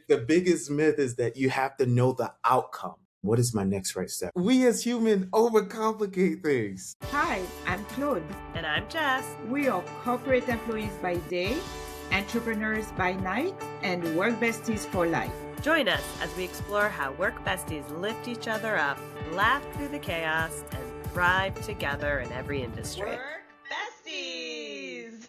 The biggest myth is that you have to know the outcome. What is my next right step? We as humans overcomplicate things. Hi, I'm Claude. And I'm Jess. We are corporate employees by day, entrepreneurs by night, and work besties for life. Join us as we explore how work besties lift each other up, laugh through the chaos, and thrive together in every industry. Work besties!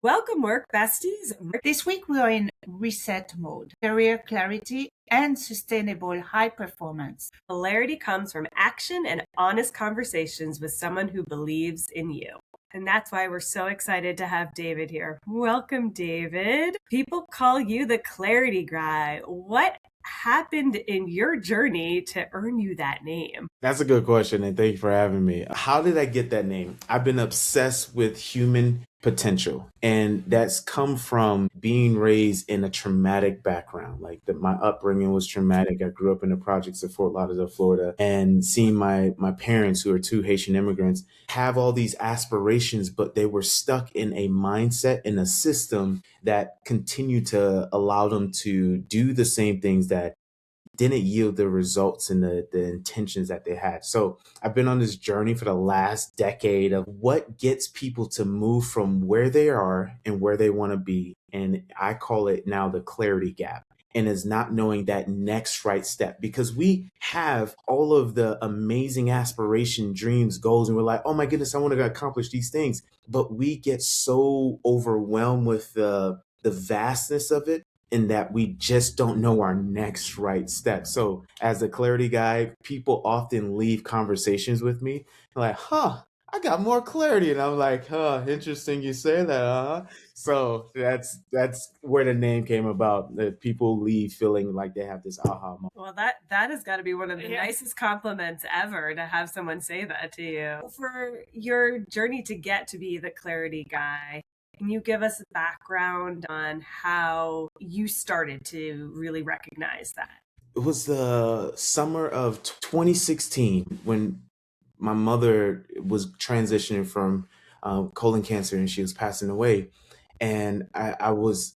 Welcome, work besties. This week we are in reset mode, career clarity, and sustainable high performance. Clarity comes from action and honest conversations with someone who believes in you. And that's why we're so excited to have David here. Welcome, David. People call you the clarity guy. What happened in your journey to earn you that name? That's a good question, and thank you for having me. How did I get that name? I've been obsessed with human potential, and that's come from being raised in a traumatic background. My upbringing was traumatic. I grew up in the projects of Fort Lauderdale, Florida, and seeing my parents, who are two Haitian immigrants, have all these aspirations, but they were stuck in a mindset, in a system that continued to allow them to do the same things that didn't yield the results and the intentions that they had. So I've been on this journey for the last decade of what gets people to move from where they are and where they want to be. And I call it now the clarity gap. And is not knowing that next right step, because we have all of the amazing aspiration, dreams, goals, and we're like, oh my goodness, I want to accomplish these things. But we get so overwhelmed with the vastness of it, in that we just don't know our next right step. So as a clarity guy, people often leave conversations with me like, I got more clarity. And I'm like, interesting you say that, So that's where the name came about. That people leave feeling like they have this aha moment. Well, that has got to be one of the nicest compliments ever, to have someone say that to you. For your journey to get to be the clarity guy, can you give us a background on how you started to really recognize that? It was the summer of 2016 when my mother was transitioning from colon cancer, and she was passing away. And I was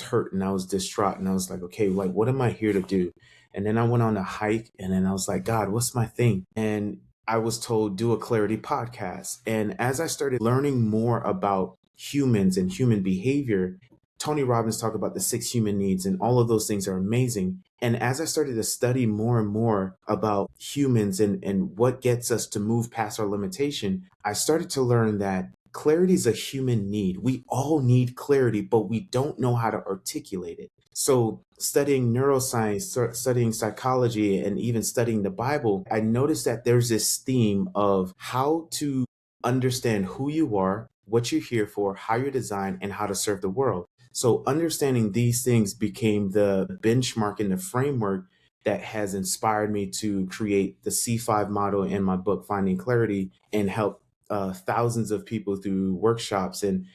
hurt, and I was distraught, and I was like, okay, like, what am I here to do? And then I went on a hike, and then I was like, God, what's my thing? And I was told, do a clarity podcast. And as I started learning more about humans and human behavior, Tony Robbins talked about the 6 human needs, and all of those things are amazing. And as I started to study more and more about humans and what gets us to move past our limitation, I started to learn that clarity is a human need. We all need clarity, but we don't know how to articulate it. So studying neuroscience, studying psychology, and even studying the Bible, I noticed that there's this theme of how to understand who you are, what you're here for, how you're designed, and how to serve the world. So understanding these things became the benchmark and the framework that has inspired me to create the C5 model in my book, Finding Clarity, and help thousands of people through workshops and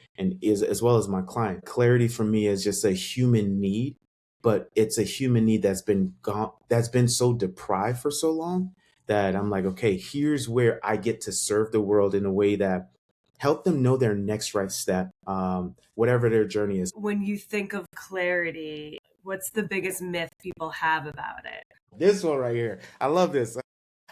as well as my client. Clarity for me is just a human need, but it's a human need that's been so deprived for so long that I'm like, okay, here's where I get to serve the world in a way that help them know their next right step, whatever their journey is. When you think of clarity, what's the biggest myth people have about it? This one right here. I love this.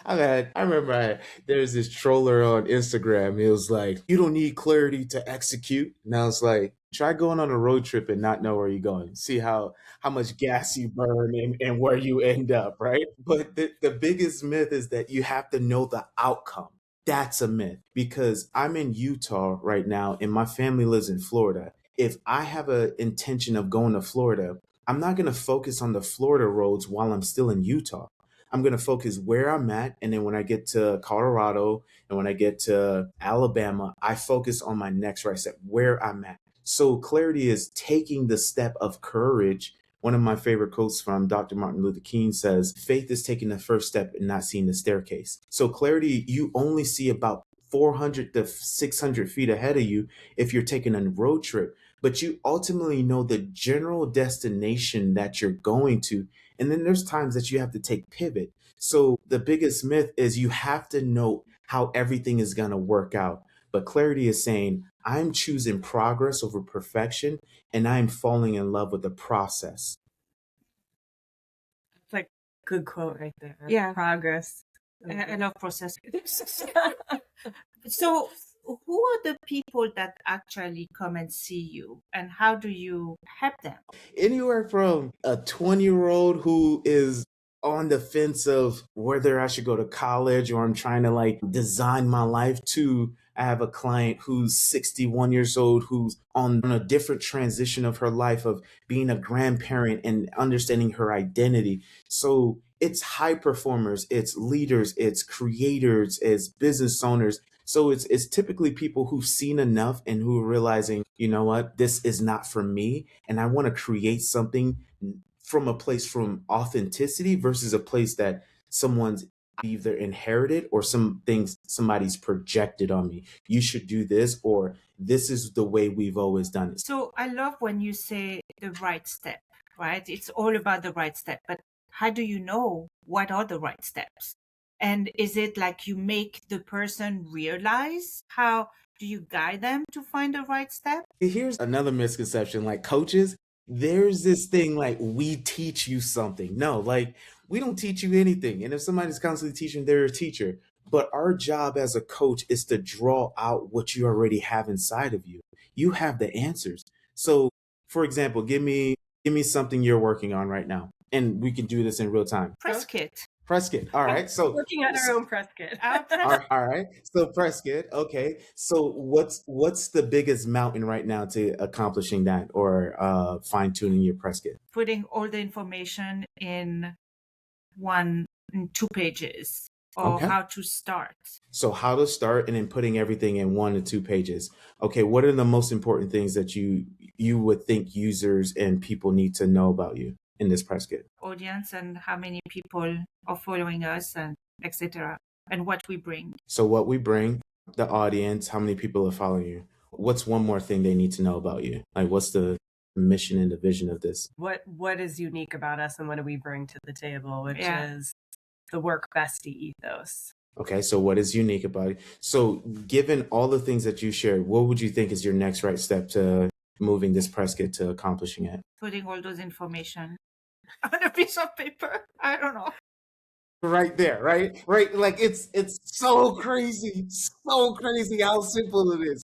I remember there's this troller on Instagram. It was like, you don't need clarity to execute. And I was like, try going on a road trip and not know where you're going. See how much gas you burn and where you end up, right? But the biggest myth is that you have to know the outcome. That's a myth, because I'm in Utah right now and my family lives in Florida. If I have an intention of going to Florida, I'm not going to focus on the Florida roads while I'm still in Utah. I'm going to focus where I'm at. And then when I get to Colorado and when I get to Alabama, I focus on my next right step, where I'm at. So clarity is taking the step of courage. One of my favorite quotes from Dr. Martin Luther King says, faith is taking the first step and not seeing the staircase. So clarity, you only see about 400 to 600 feet ahead of you if you're taking a road trip, but you ultimately know the general destination that you're going to. And then there's times that you have to take pivot. So the biggest myth is you have to know how everything is going to work out. But clarity is saying, I'm choosing progress over perfection, and I'm falling in love with the process. It's like a good quote right there. Yeah. Progress. I love process. So, who are the people that actually come and see you, and how do you help them? Anywhere from a 20-year-old who is on the fence of whether I should go to college or I'm trying to like design my life, to I have a client who's 61 years old who's on a different transition of her life of being a grandparent and understanding her identity. So it's high performers, it's leaders, it's creators, it's business owners. So it's typically people who've seen enough and who are realizing, you know what, this is not for me, and I want to create something from a place from authenticity versus a place that someone's either inherited or some things somebody's projected on me. You should do this, or this is the way we've always done it. So, I love when you say the right step, right? It's all about the right step, but how do you know what are the right steps? And is it like you make the person realize? How do you guide them to find the right step? Here's another misconception, like coaches, there's this thing like we teach you something. No, like we don't teach you anything. And if somebody's constantly teaching, they're a teacher. But our job as a coach is to draw out what you already have inside of you. You have the answers. So, for example, give me something you're working on right now, and we can do this in real time. Press kit. Press kit. All right. So Working on our own press kit. all right. So press kit. Okay. So what's the biggest mountain right now to accomplishing that, or fine tuning your press kit? Putting all the information in in 2 pages, or Okay. how to start. So how to start, and then putting everything in 1 to 2 pages. Okay. What are the most important things that you would think users and people need to know about you in this press kit? Audience and how many people are following us, and etc. And what we bring. So what we bring, the audience, how many people are following you? What's one more thing they need to know about you? Like what's the mission and the vision of this? What is unique about us and what do we bring to the table, which Yeah. is the work bestie ethos. Okay, so what is unique about it? So given all the things that you shared, what would you think is your next right step to moving this press kit to accomplishing it? Putting all those information on a piece of paper. I don't know. Right there, right? Right. Like it's so crazy how simple it is.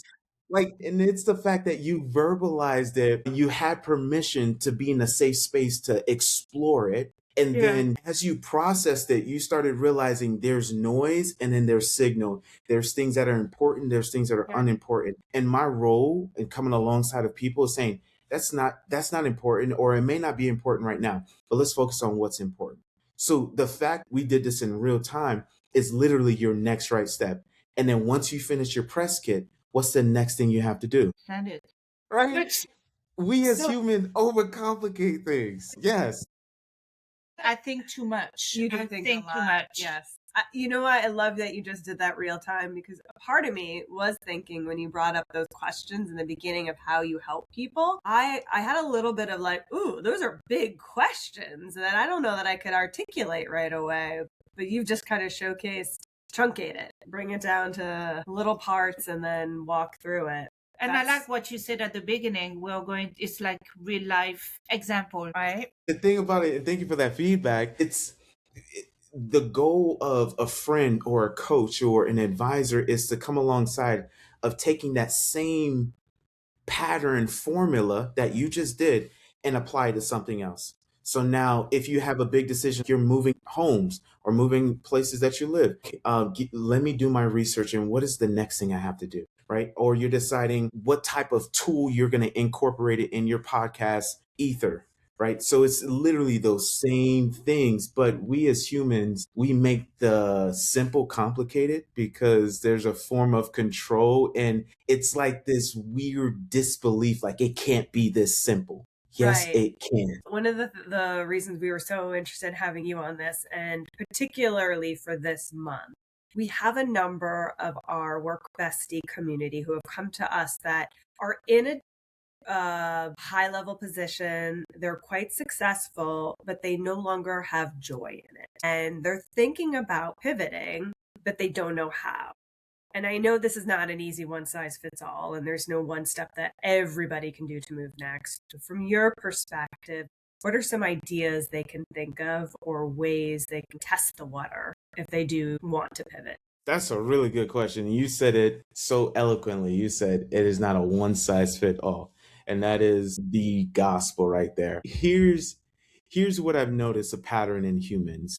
Like, and it's the fact that you verbalized it, you had permission to be in a safe space to explore it. And Yeah. then as you processed it, you started realizing there's noise and then there's signal. There's things that are important, there's things that are Yeah. unimportant. And my role in coming alongside of people is saying, that's not important, or it may not be important right now, but let's focus on what's important. So the fact we did this in real time is literally your next right step. And then once you finish your press kit, what's the next thing you have to do? Send it. Right? Which We as So- humans overcomplicate things. Yes. I think too much. You do I think, think a too lot. much. Yes. You know what? I love that you just did that real time, because a part of me was thinking when you brought up those questions in the beginning of how you help people, I had a little bit of like, ooh, those are big questions that I don't know that I could articulate right away. But you've just kind of showcased, truncate it, bring it down to little parts and then walk through it. And That's- I like what you said at the beginning. It's like real life example, right? The thing about it, and thank you for that feedback, the goal of a friend or a coach or an advisor is to come alongside of taking that same pattern formula that you just did and apply it to something else. So now, if you have a big decision, you're moving homes or moving places that you live, let me do my research and what is the next thing I have to do, right? Or you're deciding what type of tool you're going to incorporate it in your podcast ether, right? So it's literally those same things, but we as humans, we make the simple complicated because there's a form of control, and it's like this weird disbelief, like it can't be this simple. Yes, Right. it can. One of the reasons we were so interested in having you on this, and particularly for this month, we have a number of our work bestie community who have come to us that are in a high level position. They're quite successful, but they no longer have joy in it. And they're thinking about pivoting, but they don't know how. And I know this is not an easy one size fits all, and there's no one step that everybody can do to move next. From your perspective, what are some ideas they can think of or ways they can test the water if they do want to pivot? That's a really good question. You said it so eloquently. You said it is not a one size fit all. And that is the gospel right there. Here's what I've noticed a pattern in humans.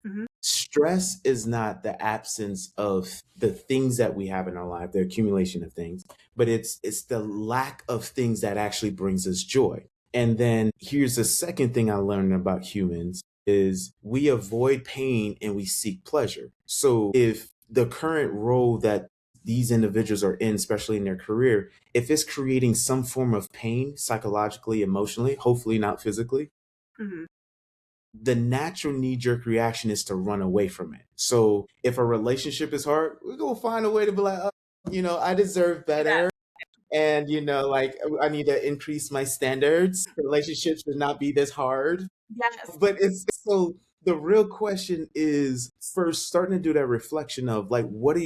Mm-hmm. Stress is not the absence of the things that we have in our life, the accumulation of things, but it's the lack of things that actually brings us joy. And then here's the second thing I learned about humans is we avoid pain and we seek pleasure. So if the current role that these individuals are in, especially in their career, if it's creating some form of pain psychologically, emotionally, hopefully not physically, Mm-hmm. the natural knee-jerk reaction is to run away from it. So if a relationship is hard, we're gonna find a way to be like, oh, I deserve better. And like I need to increase my standards. Relationships should not be this hard. Yes. But it's so the real question is first starting to do that reflection of like what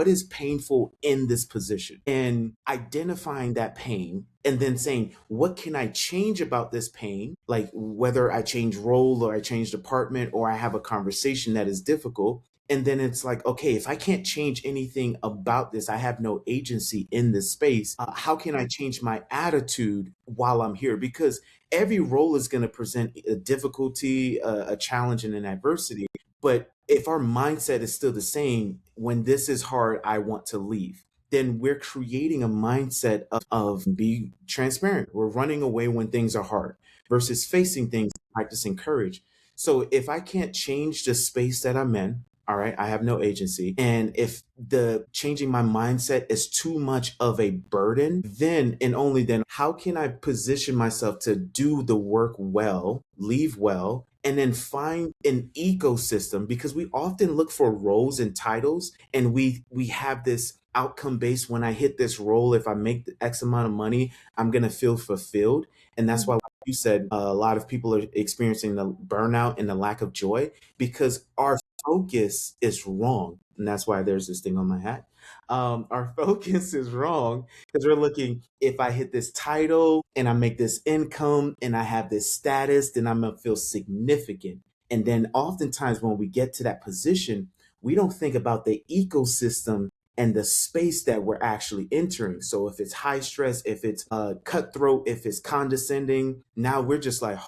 is painful in this position and identifying that pain and then saying what can I change about this pain, like whether I change role or I change department or I have a conversation that is difficult. And then it's like, okay, if I can't change anything about this, I have no agency in this space. How can I change my attitude while I'm here? Because every role is going to present a difficulty, a challenge, and an adversity. But if our mindset is still the same, when this is hard, I want to leave, then we're creating a mindset of be transparent. We're running away when things are hard versus facing things, practicing courage. So if I can't change the space that I'm in, all right, I have no agency. And if the changing my mindset is too much of a burden, then and only then, how can I position myself to do the work well, leave well, and then find an ecosystem? Because we often look for roles and titles, and we have this outcome based. When I hit this role, if I make the X amount of money, I'm gonna feel fulfilled. And that's why, like you said, a lot of people are experiencing the burnout and the lack of joy because our focus is wrong. And that's why there's this thing on my hat. Our focus is wrong because we're looking, if I hit this title and I make this income and I have this status, then I'm going to feel significant. And then oftentimes when we get to that position, we don't think about the ecosystem and the space that we're actually entering. So if it's high stress, if it's cutthroat, if it's condescending, now we're just like,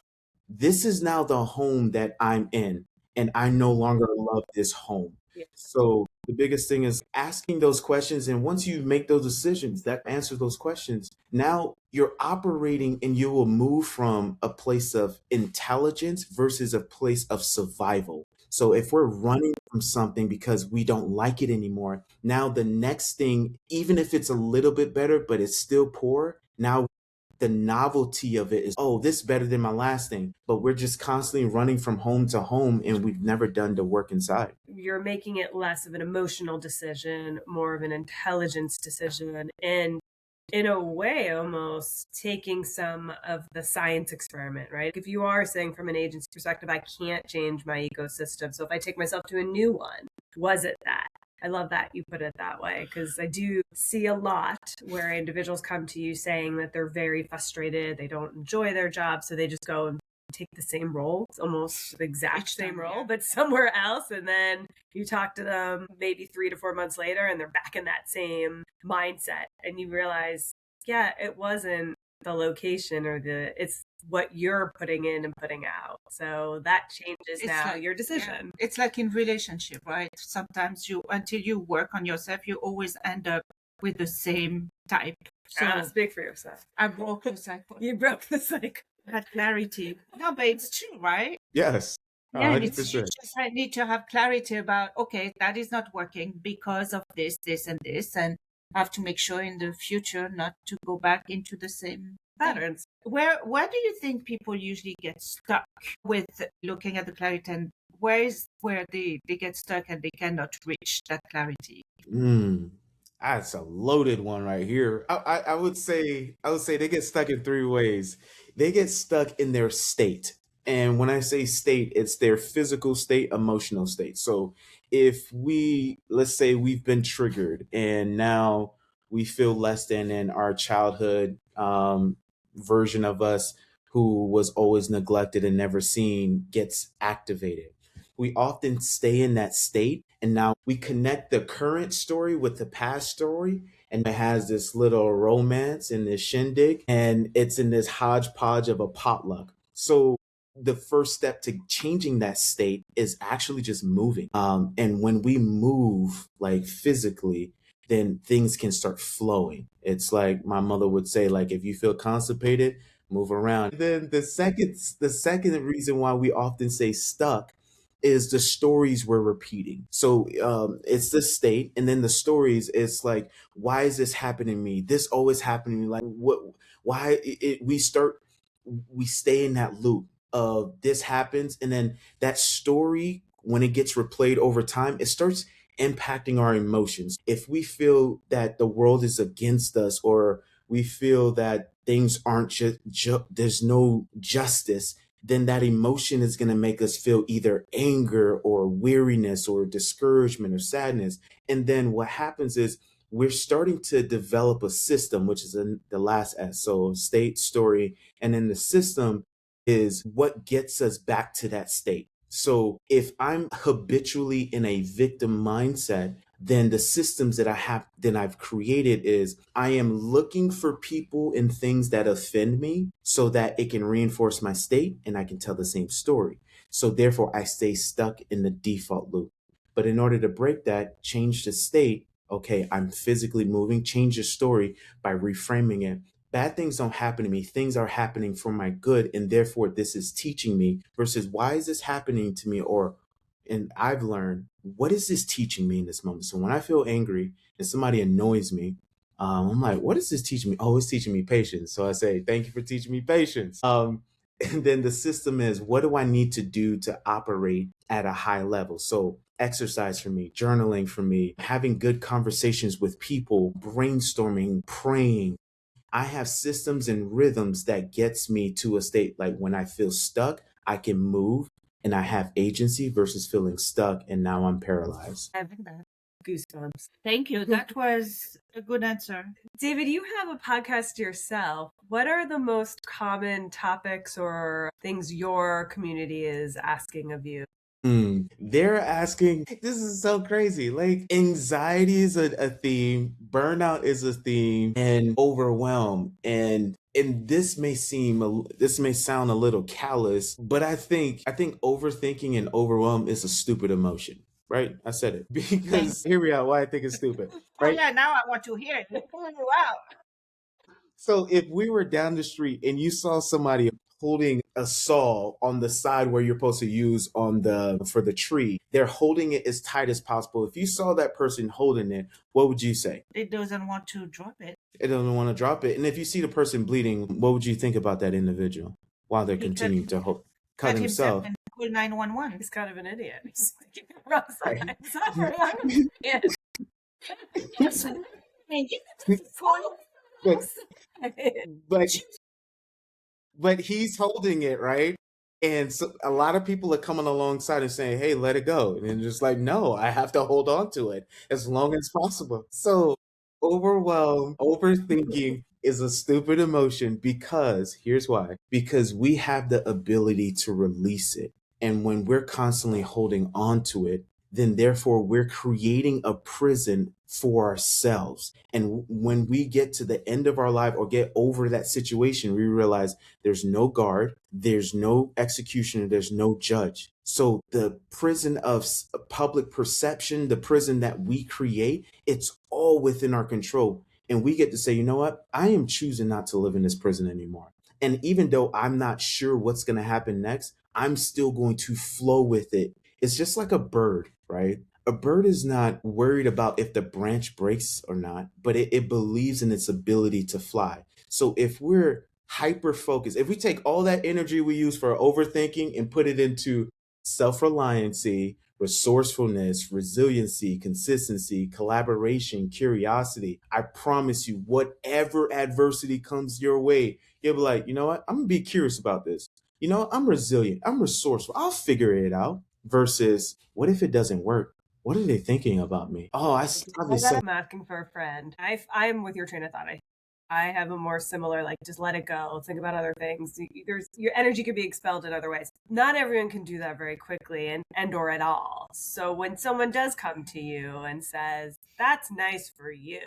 this is now the home that I'm in and I no longer love this home. Yeah. So the biggest thing is asking those questions. And once you make those decisions that answer those questions, now you're operating and you will move from a place of intelligence versus a place of survival. So if we're running from something because we don't like it anymore, now the next thing, even if it's a little bit better, but it's still poor, now the novelty of it is, oh, this is better than my last thing. But we're just constantly running from home to home and we've never done the work inside. You're making it less of an emotional decision, more of an intelligence decision, and in a way almost taking some of the science experiment, right? If you are saying from an agency perspective, I can't change my ecosystem, so if I take myself to a new one, was it that? I love that you put it that way, because I do see a lot where individuals come to you saying that they're very frustrated, they don't enjoy their job, so they just go and take the same role. It's almost the exact same role, but somewhere else. And then you talk to them maybe 3 to 4 months later and they're back in that same mindset. And you realize, yeah, it wasn't the location or it's what you're putting in and putting out. So that changes now your decision. It's like in relationship, right? Sometimes until you work on yourself, you always end up with the same type. So speak for yourself. I broke the cycle. You broke the cycle. Had clarity. No, but it's true, right? Yes. Yeah, 100%. you just need to have clarity about, okay, that is not working because of this, and this, and have to make sure in the future not to go back into the same patterns. Where do you think people usually get stuck with looking at the clarity, and where they get stuck and they cannot reach that clarity? That's a loaded one right here. I would say they get stuck in 3 ways. They get stuck in their state. And when I say state, it's their physical state, emotional state. So if let's say we've been triggered and now we feel less than in our childhood version of us who was always neglected and never seen gets activated. We often stay in that state, and now we connect the current story with the past story, and it has this little romance in this shindig, and it's in this hodgepodge of a potluck. So the first step to changing that state is actually just moving. And when we move, like physically, then things can start flowing. It's like my mother would say, like, if you feel constipated, move around. Then the second reason why we often say stuck is the stories we're repeating. So it's the state, and then the stories. It's like, why is this happening to me? This always happening to me. Like, what? Why? We stay in that loop of this happens, and then that story, when it gets replayed over time, it starts impacting our emotions. If we feel that the world is against us, or we feel that things aren't there's no justice, then that emotion is going to make us feel either anger or weariness or discouragement or sadness. And then what happens is we're starting to develop a system, which is the last S. So state, story, and then the system is what gets us back to that state. So if I'm habitually in a victim mindset, then the systems that I've created is I am looking for people and things that offend me so that it can reinforce my state and I can tell the same story. So therefore I stay stuck in the default loop. But in order to break that, change the state. Okay, I'm physically moving, change the story by reframing it. Bad things don't happen to me. Things are happening for my good. And therefore, this is teaching me versus why is this happening to me? And I've learned, what is this teaching me in this moment? So when I feel angry and somebody annoys me, I'm like, what is this teaching me? Oh, it's teaching me patience. So I say, thank you for teaching me patience. And then the system is, what do I need to do to operate at a high level? So exercise for me, journaling for me, having good conversations with people, brainstorming, praying. I have systems and rhythms that gets me to a state like when I feel stuck, I can move and I have agency versus feeling stuck and now I'm paralyzed. Having that. Goosebumps. Thank you. That was a good answer. David, you have a podcast yourself. What are the most common topics or things your community is asking of you? They're asking, this is so crazy. Like, anxiety is a theme, burnout is a theme, and overwhelm. And this may sound a little callous, but I think overthinking and overwhelm is a stupid emotion. Right? I said it. Because hear me out why I think it's stupid. Right? Oh yeah, now I want to hear it. They're pulling you out. So if we were down the street and you saw somebody holding a saw on the side where you're supposed to use for the tree, they're holding it as tight as possible. If you saw that person holding it, what would you say? It doesn't want to drop it. It doesn't want to drop it. And if you see the person bleeding, what would you think about that individual while they're continuing to cut himself? And call 911. He's kind of an idiot. He's like, I'm sorry. But he's holding it, right? And so a lot of people are coming alongside and saying, hey, let it go. And just like, no, I have to hold on to it as long as possible. So overwhelm, overthinking is a stupid emotion because here's why. Because we have the ability to release it. And when we're constantly holding on to it, then therefore we're creating a prison for ourselves. And when we get to the end of our life or get over that situation, we realize there's no guard, there's no executioner, there's no judge. So the prison of public perception, the prison that we create, it's all within our control. And we get to say, you know what? I am choosing not to live in this prison anymore. And even though I'm not sure what's going to happen next, I'm still going to flow with it. It's just like a bird, right? A bird is not worried about if the branch breaks or not, but it believes in its ability to fly. So if we're hyper focused, if we take all that energy we use for overthinking and put it into self-reliancy, resourcefulness, resiliency, consistency, collaboration, curiosity, I promise you, whatever adversity comes your way, you'll be like, you know what? I'm gonna be curious about this. I'm resilient, I'm resourceful, I'll figure it out. Versus, what if it doesn't work? What are they thinking about me? Oh, I probably said. I'm asking for a friend. I'm with your train of thought. I have a more similar, like, just let it go. Think about other things. There's your energy could be expelled in other ways. Not everyone can do that very quickly and or at all. So when someone does come to you and says, "That's nice for you,"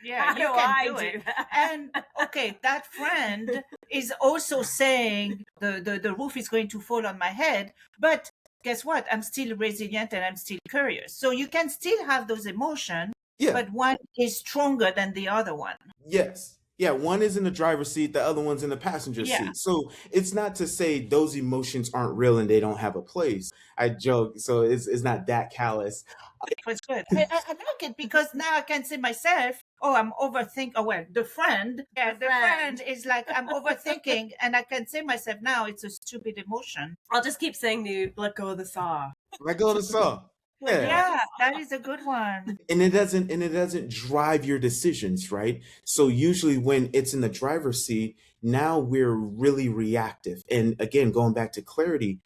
Yeah, how you do can I do it. that? And okay, that friend is also saying the roof is going to fall on my head, but guess what? I'm still resilient and I'm still curious. So you can still have those emotions, Yeah. but one is stronger than the other one. Yes. Yeah, one is in the driver's seat, the other one's in the passenger Yeah. seat. So it's not to say those emotions aren't real and they don't have a place. I joke, so it's not that callous. It was good. I like it because now I can say myself, oh, I'm overthinking. Oh, well, the friend, yeah, the friend is like, I'm overthinking, and I can say myself now, it's a stupid emotion. I'll just keep saying to you, let go of the saw. Let go of the saw. Yeah. Yeah, that is a good one. And it doesn't drive your decisions, right? So usually when it's in the driver's seat, now we're really reactive. And again, going back to clarity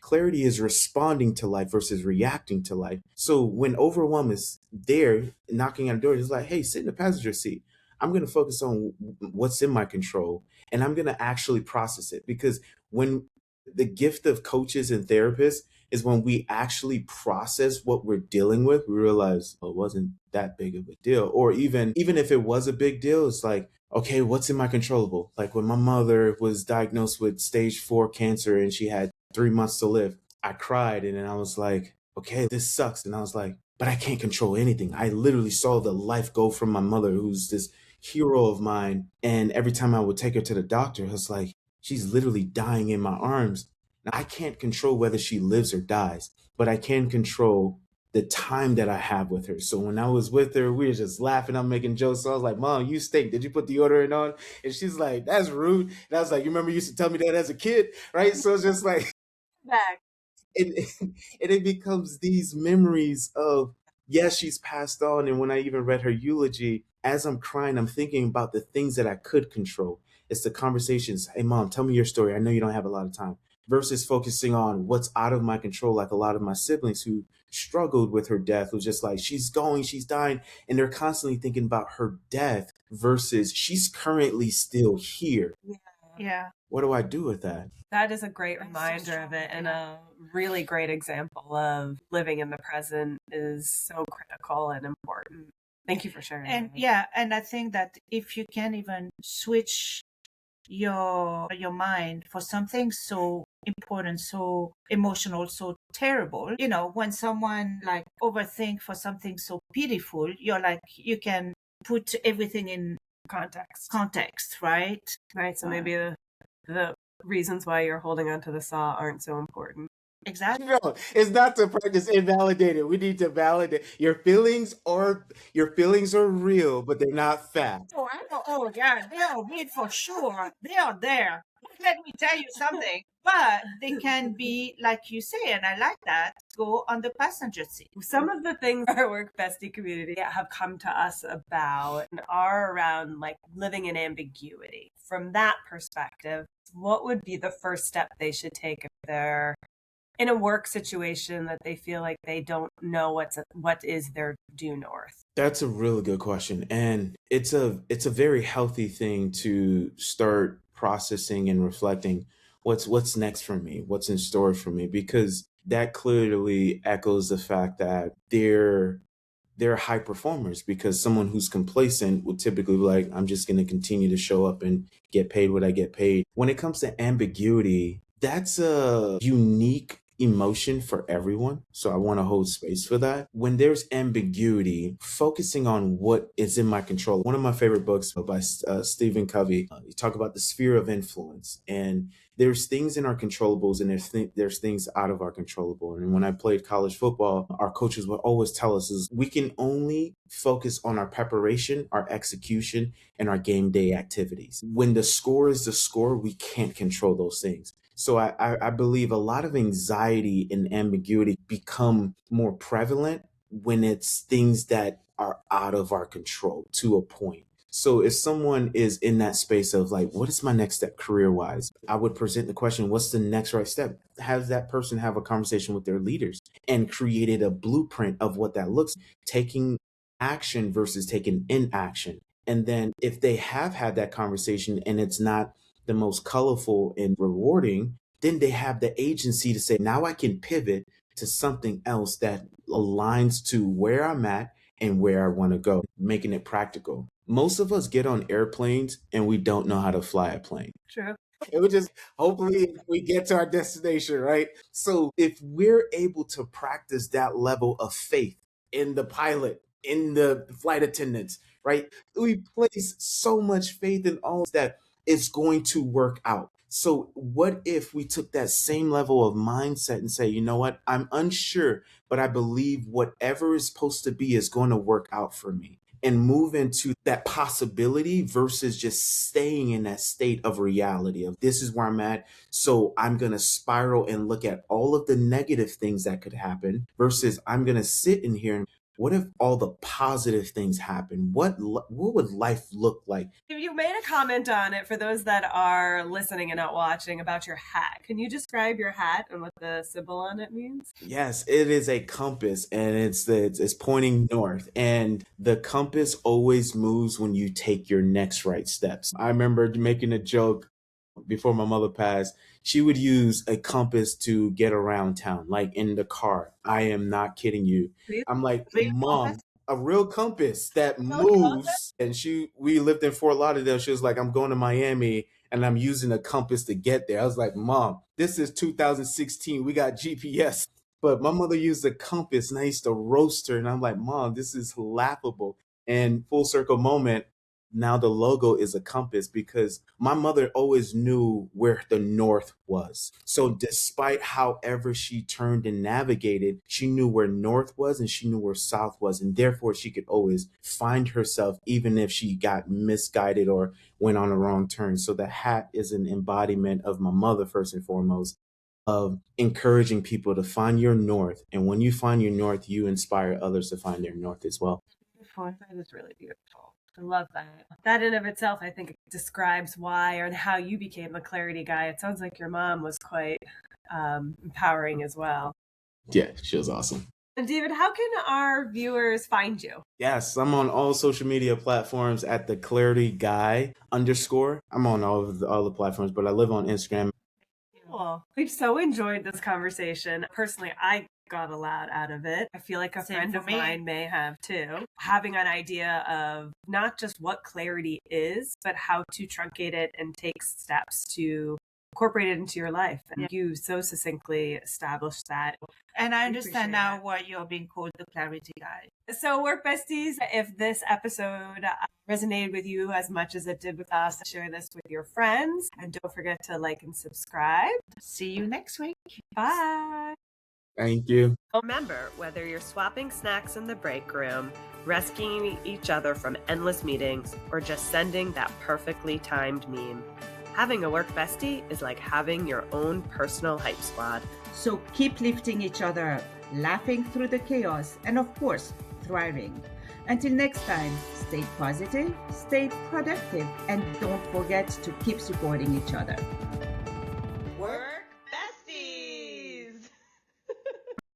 is responding to life versus reacting to life. So when overwhelm is there knocking on the door, it's like, hey, sit in the passenger seat. I'm going to focus on what's in my control, and I'm going to actually process it. Because when the gift of coaches and therapists is when we actually process what we're dealing with, we realize, oh, it wasn't that big of a deal. Or even if it was a big deal, it's like, okay, what's in my controllable? Like when my mother was diagnosed with stage 4 cancer and she had 3 months to live, I cried and then I was like, okay, this sucks. And I was like, but I can't control anything. I literally saw the life go from my mother, who's this hero of mine. And every time I would take her to the doctor, I was like, she's literally dying in my arms. Now, I can't control whether she lives or dies, but I can control the time that I have with her. So when I was with her, we were just laughing. I'm making jokes. So I was like, Mom, you stink. Did you put deodorant on? And she's like, that's rude. And I was like, you remember you used to tell me that as a kid, right? So it's just like, Back. it, and it becomes these memories of, yes, she's passed on. And when I even read her eulogy, as I'm crying, I'm thinking about the things that I could control. It's the conversations. Hey, Mom, tell me your story. I know you don't have a lot of time. Versus focusing on what's out of my control, like a lot of my siblings who struggled with her death, was just like, she's going, she's dying. And they're constantly thinking about her death versus she's currently still here. Yeah. What do I do with that? That is a great That's so reminder of strong, it, and yeah. a really great example of living in the present is so critical and important. Thank you for sharing. And that. yeah, and I think that if you can even switch your mind for something so important, so emotional, so terrible, when someone like overthink for something so pitiful, you're like, you can put everything in context, right? Right. So maybe the reasons why you're holding onto the saw aren't so important. Exactly. No, it's not to practice invalidate it. We need to validate your feelings. Your feelings are real, but they're not fact. Oh, I know. Oh, yeah, they are real for sure. They are there. Let me tell you something. But they can be, like you say, and I like that, go on the passenger seat. Some of the things our work bestie community have come to us about are around like living in ambiguity. From that perspective, what would be the first step they should take if they're in a work situation that they feel like they don't know what is their due north? That's a really good question, and it's a very healthy thing to start processing and reflecting what's next for me, what's in store for me, because that clearly echoes the fact that they're high performers. Because someone who's complacent would typically be like, I'm just going to continue to show up and get paid what I get paid. When it comes to ambiguity, that's a unique emotion for everyone. So I want to hold space for that. When there's ambiguity, focusing on what is in my control. One of my favorite books by Stephen Covey, you talk about the sphere of influence, and there's things in our controllables and there's things out of our controllable. And when I played college football, our coaches would always tell us is we can only focus on our preparation, our execution, and our game day activities. When the score is the score, we can't control those things. So I believe a lot of anxiety and ambiguity become more prevalent when it's things that are out of our control to a point. So if someone is in that space of like, what is my next step career wise? I would present the question, what's the next right step? Have that person have a conversation with their leaders and created a blueprint of what that looks like, taking action versus taking inaction. And then if they have had that conversation and it's not the most colorful and rewarding, then they have the agency to say, now I can pivot to something else that aligns to where I'm at and where I want to go, making it practical. Most of us get on airplanes and we don't know how to fly a plane. True. It would just hopefully we get to our destination, right? So if we're able to practice that level of faith in the pilot, in the flight attendants, right? We place so much faith in all that it's going to work out. So what if we took that same level of mindset and say, you know what, I'm unsure, but I believe whatever is supposed to be is going to work out for me, and move into that possibility versus just staying in that state of reality of this is where I'm at. So I'm going to spiral and look at all of the negative things that could happen versus I'm going to sit in here and what if all the positive things happen? What would life look like? You made a comment on it for those that are listening and not watching about your hat. Can you describe your hat and what the symbol on it means? Yes, it is a compass and it's pointing north, and the compass always moves when you take your next right steps. I remember making a joke before my mother passed. She would use a compass to get around town, like in the car. I am not kidding you. I'm like, Real Mom, compass? a real compass that Real moves. And we lived in Fort Lauderdale. She was like, I'm going to Miami and I'm using a compass to get there. I was like, Mom, this is 2016. We got GPS. But my mother used a compass and I used to roast her. And I'm like, Mom, this is laughable. And full circle moment, now the logo is a compass because my mother always knew where the north was. So despite however she turned and navigated, she knew where north was and she knew where south was. And therefore she could always find herself even if she got misguided or went on a wrong turn. So the hat is an embodiment of my mother first and foremost, of encouraging people to find your north. And when you find your north, you inspire others to find their north as well. That is really beautiful. I love that. That in of itself, I think, describes why or how you became a clarity guy. It sounds like your mom was quite empowering as well. Yeah, she was awesome. And David, how can our viewers find you? Yes, I'm on all social media platforms at the Clarity Guy _. I'm on all the platforms, but I live on Instagram. Cool. We've so enjoyed this conversation. Personally, I got a lot out of it. I feel like a Same friend for of me. mine may have too. Having an idea of not just what clarity is, but how to truncate it and take steps to incorporate it into your life. And you so succinctly established that. And I We understand appreciate now that. why you're being called the clarity guy. So, work besties, if this episode resonated with you as much as it did with us, share this with your friends. And don't forget to like and subscribe. See you next week. Bye. Thank you. Remember, whether you're swapping snacks in the break room, rescuing each other from endless meetings, or just sending that perfectly timed meme, having a work bestie is like having your own personal hype squad. So keep lifting each other up, laughing through the chaos, and of course, thriving. Until next time, stay positive, stay productive, and don't forget to keep supporting each other.